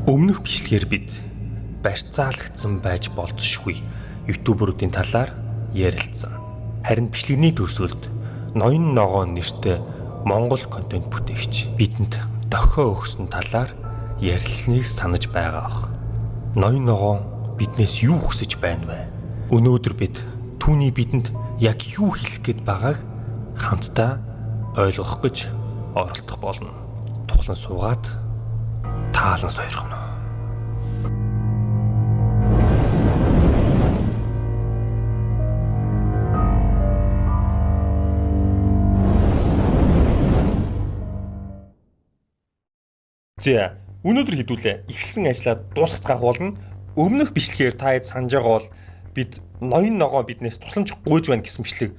Өмнөх бичлэгээр бид барьцаалагдсан байж болзошгүй ютуберуудын талаар ярилцсан. Харин бичлэгний төгсгөлд Ноён Ногоон нэртэй Монгол контент бүтээгч бидэнд дохио өгсөн талаар ярилцсныг санаж байгаа ах. Ноён Ногоон биднээс юу хүсэж байна вэ? Өнөөдөр бид түүний бидэнд яг юу хэлэх гээд байгааг хамтдаа ойлгох гэж оролдох болно. Тухлан суугаад таалан сойрхоно. За, өнөөдөр хэдүүлээ ихсэн ажиллаад дуусгацгаах болно. Өмнөх бичлэгээр та хэд санаж байгаа бол бид Ноён Ногоон биднээс тусламж гуйж байна гэсэн бичлэг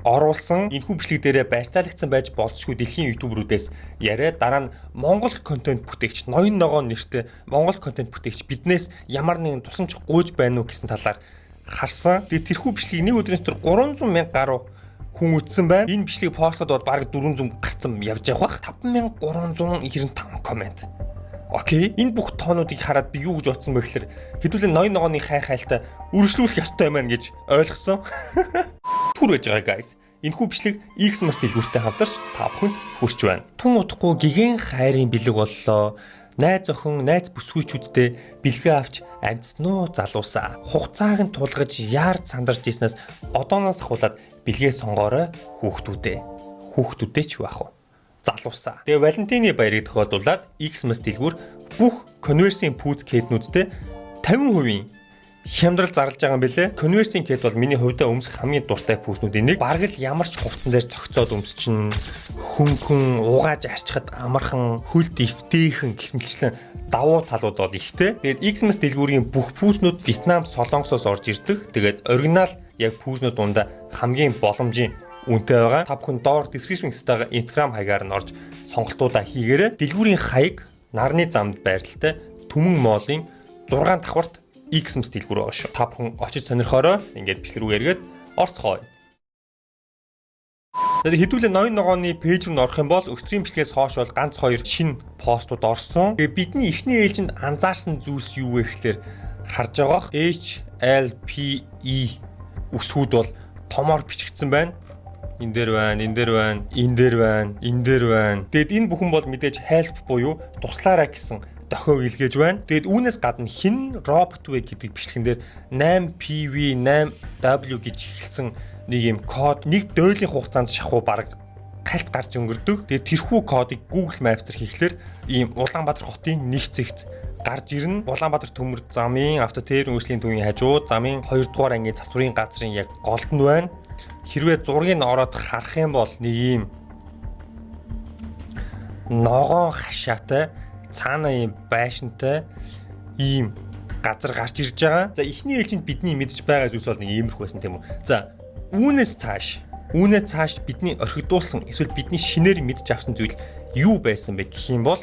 оруулсан. Энэхүү бичлэг дээрээ барьцаалагдсан байж болзошгүй дэлхийн ютуберүүдээс яриад дараа нь Монгол контент бүтээгч Ноён Ногоон нэртэй Монгол контент бүтээгч биднээс ямар нэгэн тусламж гуйж байна уу гэсэн талаар харсан. Тэгээд тэрхүү бичлэгийг нэг өдрийн дотор 300,000 гаруй хүн үзсэн байна. Энэ бичлэгийг постлоод бод бараг 400 гарцсан явж явах бах. 5395 коммент. Окей, энэ бүх тоонуудыг хараад би юу гэж бодсон бэ гэхээр хэдүүлээ Ноён Ногооны хайлтаа үргэлжлүүлэх ёстой маань гэж ойлгосон. Түр гэж байгаа guys. Энэхүү бичлэг Xmas дэлгүүртэй хамтарч та бүхэнд хүрч байна. Тун удахгүй гигэн хайрын бэлэг боллоо. Найз охин, найз бүсгүйчүүдтэй бэлгээ авч амьдснуу залуусаа. Хугацааг нь тулгаж яард сандарч ийснээс одооноос ахуулаад бэлгээ сонгоорой хүүхдүүдээ. Хүүхдүүдээ ч юу ах вэ? Залуусаа. Тэгээ Валентины баярыг тохиолдуулаад Xmas дэлгүүр бүх конверсийн пүүз кэднүүдтэй 50% хямдрал зарлаж байгаа юм билэ. Конверсийн кэд бол миний хувьдаа өмсөх хамгийн дуртай пүүзнүүдийн нэг. Бараг л ямар ч хувцсан дээр цогцоод өмсчин хөнгөн угааж арчхад амархан хөл дэвтэйхэн гихмэлчлэн давуу талууд бол ихтэй. Тэгээд Xmas дэлгүүрийн бүх пүүзнүүд Вьетнам Солонгосоос орж ирдэг. Тэгээд оригинал яг пүүзнүүд дундаа хамгийн боломжийн үнэтэй байгаа. Та бүхэн доор description хэсэгт Instagram хаягаар нь орж сонголтуудаа хийгээрэй. Дэлгүүрийн хаяг нарны замд байралтай Түмэн моолын 6 давхарт Xmas дэлгүүр байгаа шүү. Та бүхэн очиж сонирхороо ингээд бичлэг рүү эргээд орцгоё. Тэгээд хэдүүлээ Ноён Ногооны пэйж рүү орох юм бол өстрийн бичлэгээс хойш бол ганц хоёр шинэ постууд орсон. Тэгээд бидний эхний ээлжинд анзаарсан зүйлс юу вэ гэхээр харж байгаах HLPE үсгүүд бол томоор бичигдсэн байна. Энэ дээр байна, энэ дээр байна, энэ дээр байна, энэ дээр байна. Тэгэд энэ бүхэн бол мэдээж help буюу туслаарай гэсэн дохиог илгээж байна. Тэгэд үүнээс гадна хин робот вэ гэдэг бичлэгэн дээр 8PV8W гэж хэлсэн нэг юм код нэг дойлын хугацаанд шахуу бараг калт гарч өнгөрдөг. Тэгэд тэрхүү кодыг Google Maps дээр хийхлээр ийм Улаанбаатар хотын нэг зэгт гарч ирнэ. Улаанбаатар төмөр замын автотер үйлслийн төвийн хажууд замын 2 дугаар ангийн засварын газрын яг голд нь байна. Хэрвээ зургийг ороод харах юм бол нэг юм ногоон хашаатай цаана юм байшинтай ийм газар гарч ирж байгаа. За эхний ээлжинд бидний мэдж байгаа зүйлс бол нэг иймэрхүү байсан тийм үү. За үүнээс цааш бидний орхигдуулсан эсвэл бидний шинээр мэдж авсан зүйл юу байсан бэ гэх юм бол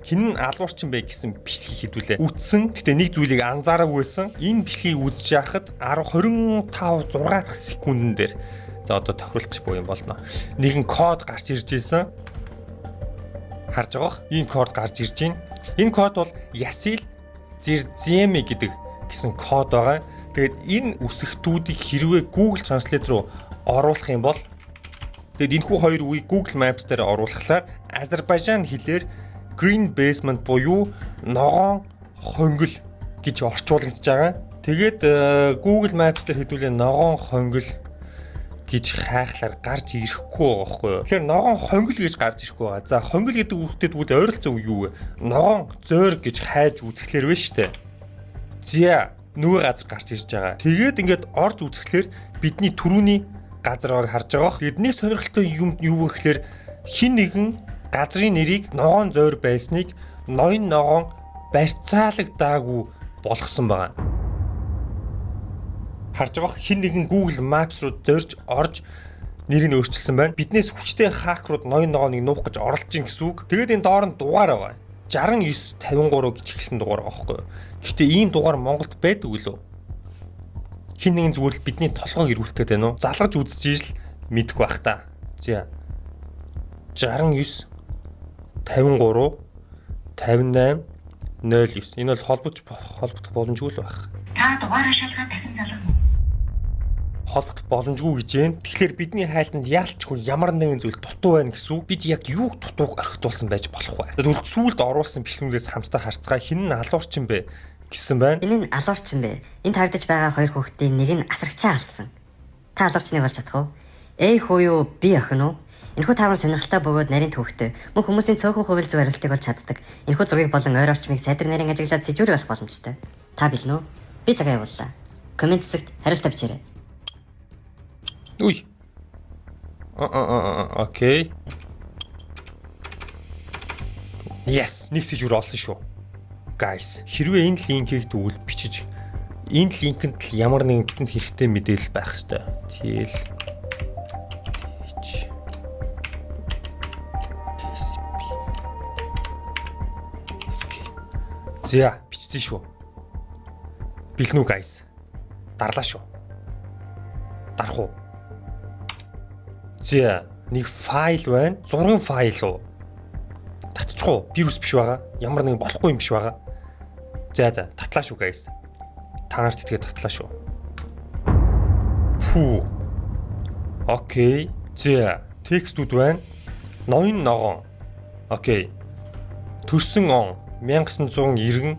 хин алуурчин бэ гэсэн бичлэгийг хэдүүлээ үтсэн. Гэтэ нэг зүйлийг анзаараагүй байсан. Энэ бичлэгийг үзэж яхад 25 6 дахь секундэн дээр за одоо тохируулах гэж боо юм болно. Нэгэн код гарч ирж ийсэн. Харж байгаах. Энэ код гарч ирж байна. Энэ код бол Ясил Зерземе гэдэг гэсэн код байгаа. Тэгээд энэ үсэгтүүдийг хэрвээ Google Translate руу оруулах юм бол тэгээд энэхүү хоёр үгийг Google Maps дээр оруулахлаар Азербайджан хэлээр Green Basement буюу ногоон хонгил гэж орчуулагдж байгаа. Тэгээд Google Maps дээр хэдүүлээ ногоон хонгил гэж хайхлаар гарч ирэхгүй байгаа байхгүй юу. Тэгэхээр ногоон хонгил гэж гарч ирэхгүй байгаа. За хонгил гэдэг үгтэд үл ойролцоо юу вэ? Ногоон зөөр гэж хайж үзэхлээр вэ штэ. За нөгөө газар гарч ирж байгаа. Тэгээд ингээд орж үзэхлээр бидний түрүүний газар харж байгаа. Тэгэд нэг сонирхолтой юм юу вэ гэхээр хин нэгэн газрын нэрийг ногоон зөөр байсныг Ноён Ногоон барьцаалагдаагүй болгосон байгаа. Харж байгаа хин нэгэн Google Maps руу зорж орж нэрийг өөрчилсөн байна. Биднээс хүчтэй хакерууд Ноён Ногооныг нуух гэж оролдож ин гэсэн үг. Тэгээд энэ доор нь дугаар байгаа. 6953 гэж хэлсэн дугаар байгаа байхгүй юу. Гэхдээ ийм дугаар Монголд байдаг үлээ. Хин нэгэн зүгээр л бидний толгойг ирүүлэх гэдэг нь үү? Залгаж үзэж ижил мэдэх байх та. За 69 53 58 09. Энэ бол холбогдох боломжгүй л байх. Та дугаараа шалгаад дахин залгах уу? Холбогдох боломжгүй гэж байна. Тэгэхээр бидний хайлтанд яалтчгүй ямар нэгэн зүйл дутуу байна гэсэн үг. Бид яг юуг дутууг орхитуулсан байж болох вэ? Тэгвэл сүүлд оруулсан бэлгүүнээс хамтдаа харцгаа хин нь алуурчин бэ гэсэн байна. Энэ нь алуурчин бэ. Энд харагдаж байгаа хоёр хүүхдийн нэг нь асрагчаа алсан. Та алуурчныг болж чадах уу? Хөө юу би охин уу? Энэхүү таван сонирхолтой бөгөөд нарийн төвхтэй. Мөн хүмүүсийн цөөхөн хувил зөв хариултыг болж чаддаг. Энэхүү зургийг болон ойр орчмыг сайдар нарийн ажиглаад сэжүүрэх болох боломжтой. Та билнэ үү? Би цагаа явууллаа. Комент хэсэгт хариулт тавьчаарай. Уй. Окей. Yes, нэг сэжүүр олсон шүү. Guys, хэрвээ энэ линкийг дүүл бичиж энэ линкэнд л ямар нэгэн бидэнд хэрэгтэй мэдээлэл байх ёстой. Тэгэл За, бичсэн шүү. Билнүү guys. Дарлаа шүү. Дарах уу? За, нэг файл байна. Зургийн файл уу? Татчих уу? Вирус биш байгаа. Ямар нэгэн болохгүй юм биш байгаа. За, татлаа шүү guys. Та нарт итгээд татлаа шүү. Фу. Окей. За, текстүүд байна. Ноён ногоон. Окей. Төрсөн он 1990.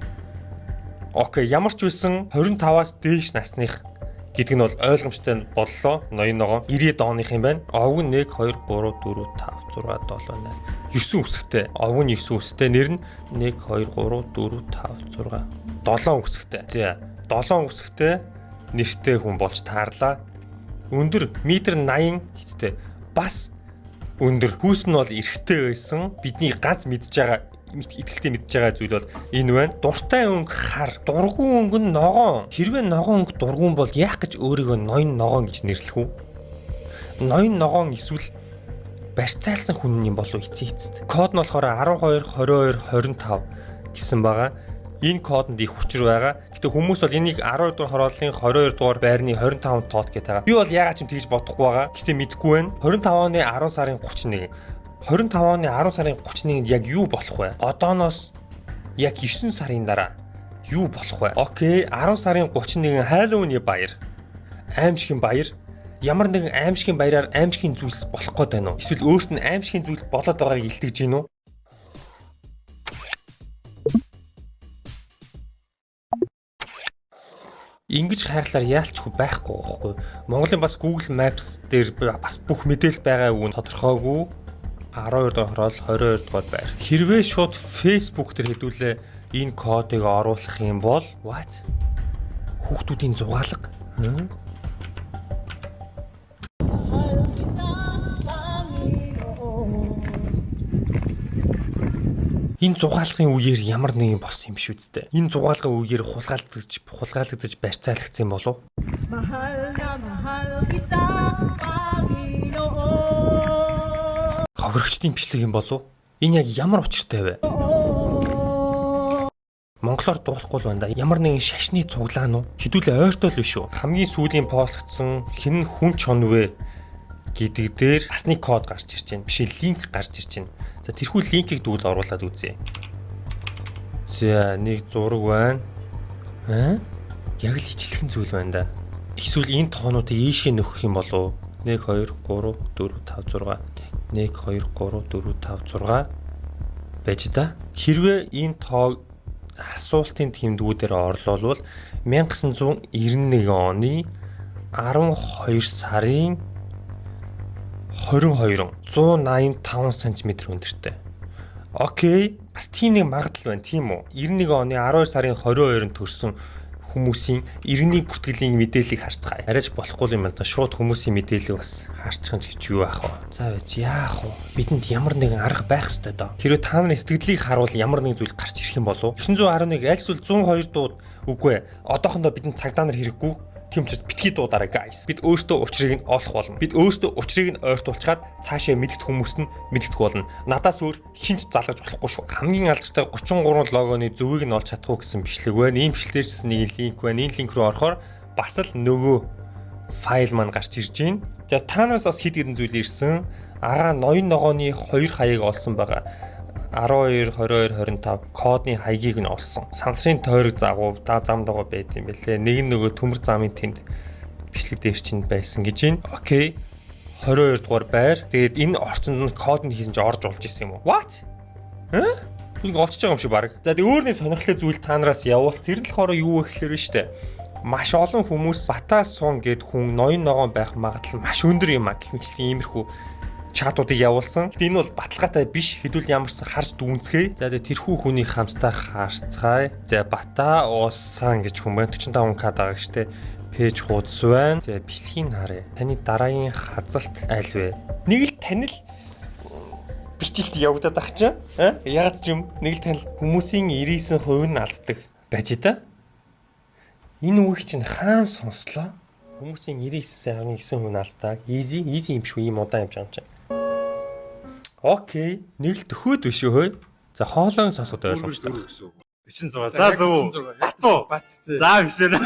Окей, ямар ч байсан 25-аас дээш насных гэдэг нь бол ойлгомжтой боллоо. Ноён ногоон 90-ад оных юм байна. Овг нь 1 2 3 4 5 6 7 8 9 үсэгтэй. Овг нь 9 үсэгтэй. Нэр нь 1 2 3 4 5 6 7 үсэгтэй. За, 7 үсэгтэй нэртэй хүн болж таарлаа. Өндөр 1.80 м хиттэй. Бас өндөр. Хүүс нь бол эрэгтэй байсан. Бидний ганц мэдж байгаа итгэлтэй мэдж байгаа зүйл бол энэ байна. Дуртай өнгө хар, дургуун өнгө нь ногоон. Хэрвээ ногоон өнгө дургуун бол яах гэж өөрийгөө ноён ногоон гэж нэрлэх үү? Ноён ногоон эсвэл барьцаалсан хүн юм болов эцэн эцэст. Код нь болохоор 12 22 25 гэсэн байгаа. Энэ кодонд их хүчээр байгаа. Гэтэ хүмүүс бол энийг 12 дугаар хорооллын 22 дугаар байрны 25 тоод гэж байгаа. Би бол яагаад ч юм тэгж бодохгүй байгаа. Гэтэ мэдэхгүй байна. 25 оны 10 сарын 31. 25 оны 10 сарын 31-нд яг юу болох вэ? Одооноос яг 9 сарын дараа юу болох вэ? Окей, 10 сарын 31 Halloween баяр. Аимшигын баяр. Ямар нэгэн аимшигын баяраар аимшигын зүйлс болох гээд байна уу? Эсвэл өөрт нь аимшигын зүйл болоод байгааг илтгэж гин үү? Ингэж хайрлаар яалчгүй байхгүй байхгүй. Монголын бас Google Maps дээр бас бүх мэдээлэл байгаа үг нь тодорхойгүй. 12 дугаар хороол 22 дугаар байр. Хэрвээ шууд Facebook дээр хэдүүлээ энэ кодыг оруулах юм бол what? Хүүхдүүдийн зугаалга. Энэ зугаалгын үеэр ямар нэгэн бос юм шүү дээ. Энэ зугаалгын үеэр хулгайлагдаж барьцаалагдсан болов? Хохирогчдын бичлэг юм болов? Энэ яг ямар учиртай вэ? Монголоор дуулахгүй л байна да. Ямар нэгэн шашны цуглаан уу? Хэдүүлээ ойртол биш үү? Хамгийн сүүлийн постлогдсон хэн хүн ч он вэ гэдэг дээр бас нэг код гарч ирж байна. Биш линк гарч ирж байна. За тэрхүү линкийг дүүл оруулаад үзье. За нэг зураг байна. Яг л ижлэхэн зүйл байна да. Эсвэл энэ тоонуудыг ийшээ нөхөх юм болов? 1 2 3 4 5 6 1 2 3 4 5 6 байж да. Хэрвээ энэ тоог асуултын тэмдгүүдээр орлуулвал 1991 оны 12 сарын 22 185 см өндөртэй. Окей, бас тийм нэг магадлал байна, тийм үү? 91 оны 12 сарын 22-нд төрсэн хүмүүсийн иргэний бүртгэлийн мэдээллийг харцгаая. Арайч болохгүй юм байна да. Шууд хүмүүсийн мэдээллийг бас харцгаан гэж юу яах вэ? За байж яах вэ? Бидэнд ямар нэгэн арга байх ёстой доо. Хэрвээ та нарын сэтгэлийг харуул ямар нэгэн зүйл гарч ирэх юм болов? 911 аль эсвэл 102 дууд үгүй ээ. Одоохондоо бидэнд цагдаа нар хэрэггүй. Тийм учраас битгий дуудаарай guys. Бид өөрсдөө учрыг нь олох болно. Бид өөрсдөө учрыг нь ойртуулчаад цаашаа мэдгэх хүмүүст нь мэдгэх болно. Надаас өөр хинч залгаж болохгүй шүү. Хамгийн алдартай 33 логоны зөвийг нь олж чадахгүй гэсэн бичлэг байна. Ийм бичлэгээрс нэг линк байна. Энэ линк рүү орохоор бас л нөгөө файл маань гарч ирж байна. За та нараас бас хэд хэдэн зүйл ирсэн. Агаа ноён ногооны 2 хаяг олсон байгаа. 12 22 25 кодны хаягийг нь олсон. Сансрын тойрог загуу зам дагуу байд юм бэлээ. Нэг нөгөө төмөр замын тэнд бичлэг дээр чинь байсан гэж байна. Окей. 22 дугаар байр. Тэгээд энэ орчинд нь код нь хийсэн чи орж болж исэн юм уу? What? Нэг олчж байгаа юм шиг баг. За тэгээд өөрний сонирхлын зүйл та нараас явуус тэр нь болохоор юу вэ гэхээр биш үү? Маш олон хүмүүс Батаас суун гэд хүн ноён ногоон байх магадлал маш өндөр юм а гэх мэтлэн иймэрхүү чатуудыг явуулсан. Гэтэ энэ бол баталгаатай биш. Хэдүүл ямарсан харж дүүнцгээе. За тэгээд тэрхүү хүний хамтдаа харцгаая. За Бата уусан гэж хүн байна. 45k байгаа гэжтэй. Пэйж хуудас байна. За бичлэгийг харъя. Таны дараагийн хазалт аль вэ? Нэг л танил бичлэлт явагдаад ах чинь. Ягаад ч юм нэг л танил хүмүүсийн 99% нь алддаг байж та. Энэ үгийг чинь хаана сонслоо? Хүмүүсийн 99.9% нь алддаг. Easy юм шүү. Ийм удаан юм чинь. Окей. Нэг л төхөөд биш үү? За хоолойн сонсоход ойлгомжтой. 46. За зөв. Батуу. За биш ээ.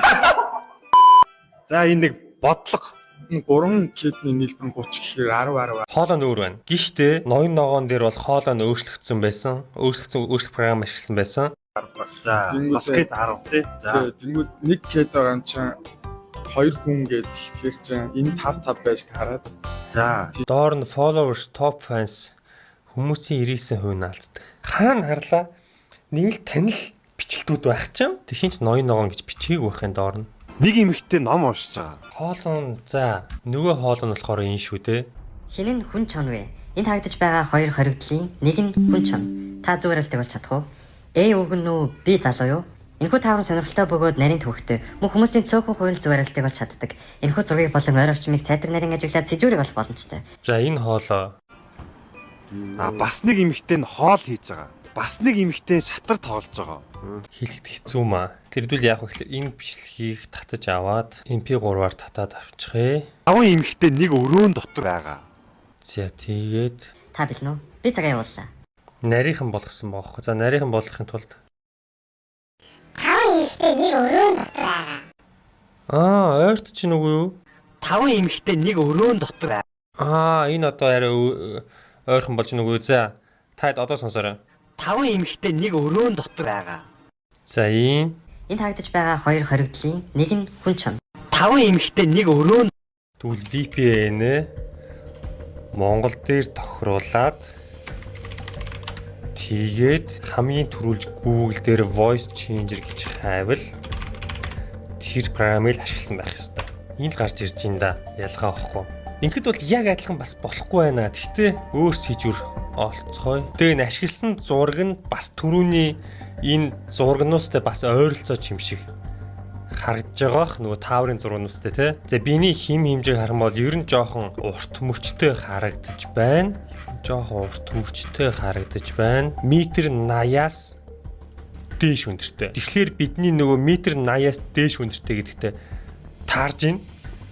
За энэ нэг бодлого. 3 кедний нийлбэр 30 гэхээр 10 Хоолой нь өөр байна. Гэхдээ ноён ногоон дээр бол хоолой нь өөрчлөгдсөн байсан. Өөрчлөх програм ашигласан байсан. За бас гээд 10 тий. За тэнгүүд 1 кед байгаа юм чинь 2 хүн гээд тэгэхээр чинь энэ 5 байж хараад. за Доор нь followers, top fans хүмүүсийн 99% нь алддаг. Хаана харлаа? Нэг л танил бичлэлтүүд байх ч юм. Тэхийн ч ноён ногоон гэж бичээг байхын доор нь. нэг эмэгтэй ном уншиж байгаа. Хоолон за нөгөө хоол нь болохоор энэ шүү дээ. Хин нь хүн чон вэ? Энд харагдаж байгаа хоёр хоригдлын нэг нь хүн чон. Та зүгээр л тэгвэл чадах уу? Үг нь үү би залуу юу? Энэхүү таавар сонирхолтой бөгөөд нарийн төвхтэй мөн хүмүүсийн цөөхөн хувил зүгээрэлтийг бол чаддаг. Энэхүү зургийг болон ойр орчмыг сайдар нарийн ажиглаад сэжүүрийг болох боломжтой. За энэ хоолоо Бас нэг эмэгтэй нь хоол хийж байгаа. Бас нэг эмэгтэй шатар тоглож байгаа. хэлэхэд хэцүү маа. Тэрдүүл яах вэ гэхээр энэ бичлэгийг татаж аваад MP3-аар татаад авчихъя. 5 эмэгтэй нэг өрөөнд дотор байгаа. За тэгээд Та билнэ үү? Би цагаа явууллаа. нарийнхан болгосон баахгүй. За нарийнхан болгохын тулд 5 эмэгтэй нэг өрөөнд дотор байгаа. ойрт чинь үгүй юу? 5 эмэгтэй нэг өрөөнд дотор байгаа. Энэ одоо арай ойрхон болж нүггүй. За таад одоо сонсоорой. 5 эмэгтэй нэг өрөөнд дотор байгаа. За ийм Энд харагдаж байгаа хоёр хоригдлын нэг нь хүн чон. 5 эмэгтэй нэг өрөөнд тэгвэл VPN Монгол дээр тохируулаад тэгээд хамгийн түрүүлж Google дээр voice changer гэж хайвал тэр програмыг ашигласан байх ёстой. Энэ л гарч ирж байна да. Ялгаа واخгүй. Ингээд бол яг адилхан бас болохгүй байна. Гэхдээ өөр сэжүр олцгоё. Тэгээд ашигласан зураг нь бас түрүүний энэ зурагнуустай бас ойролцоо юм шиг харагдж байгаах нөгөө тааврын зурагнуустай тий. За биений хим хэмжээг харах юм бол ер нь жоохон урт мөчтэй харагдаж байна. Метр 80-аас дээш өндөртэй. Тэгэхээр бидний нөгөө метр 80-аас дээш өндөртэй гэдэгтээ таарж байна.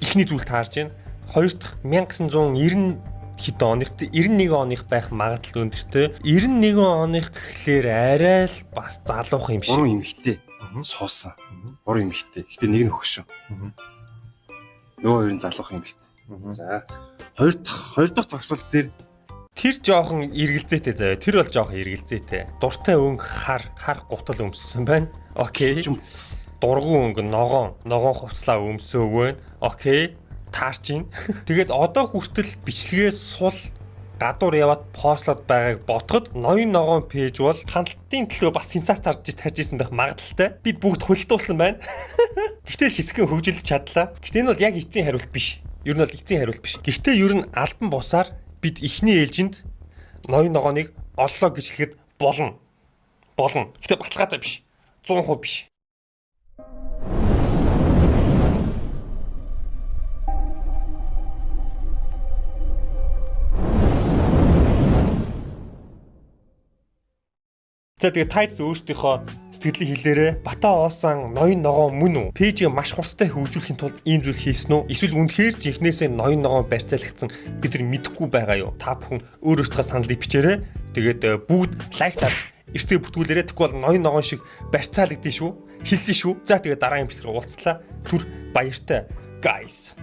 Эхний зүйл таарж байна. Хоёр дахь 1990 хэдэн оных 91 оных байх магадлал өндөртэй. 91 оных гэхлээр арай л бас залуух юм шиг. 3 эмэгтэй суусан. 3 эмэгтэй. Гэтэ нэг нь хөгшөө. Нөгөө хоёр нь залуух эмэгтэй. За хоёр дахь зогсвол дээр Тэр жоохон эргэлзээтэй заяа. Тэр бол жоохон эргэлзээтэй. Дуртай өнгө хар гутал өмссөн байна. Окей. Дургуун өнгө ногоон хувцлаа өмсөөгөө. Окей. Таарч ийн. Тэгээд одоо хүртэл бичлэгээс сул гадуур яваад постлоод байгааг бодоход ноён ногоон пэйж бол хандлтын төлөө бас сенсац тарж ирсэн байх магадaltaй. Бид бүгд хулигдуулсан байна. Гэхдээ хэсгэн хөгжилж чадлаа. Гэхдээ энэ бол яг эцсийн хариулт биш. Ер нь бол эцсийн хариулт биш. Гэхдээ ер нь альбан бусаар бид эхний ээлжинд ноён ногооныг оллоо гэж хэлэхэд болно. Гэхдээ баталгаатай биш. 100% биш. За тэгээд тайц өөрсдийнхөө сэтгэлийг хэлээрээ Бата оосан ноён ногоон мөн үү? Пэйжийг маш хурцтай хөгжүүлэхийн тулд ийм зүйл хийсэн үү? Эсвэл үнэхээр ч ихнээсээ ноён ногоон барьцаалгдсан бид нар мэдэхгүй байгаа юу? Та бүхэн өөрөөсөө саналыг бичээрэй. Тэгээд бүгд лайк дарж эртээ бүтгүүлээрэй. Тэгэхгүй бол ноён ногоон шиг барьцаалгдсан шүү. Хэлсэн шүү. За тэгээд дараагийн бичлэгээр уулзлаа. Түр баяртай guys.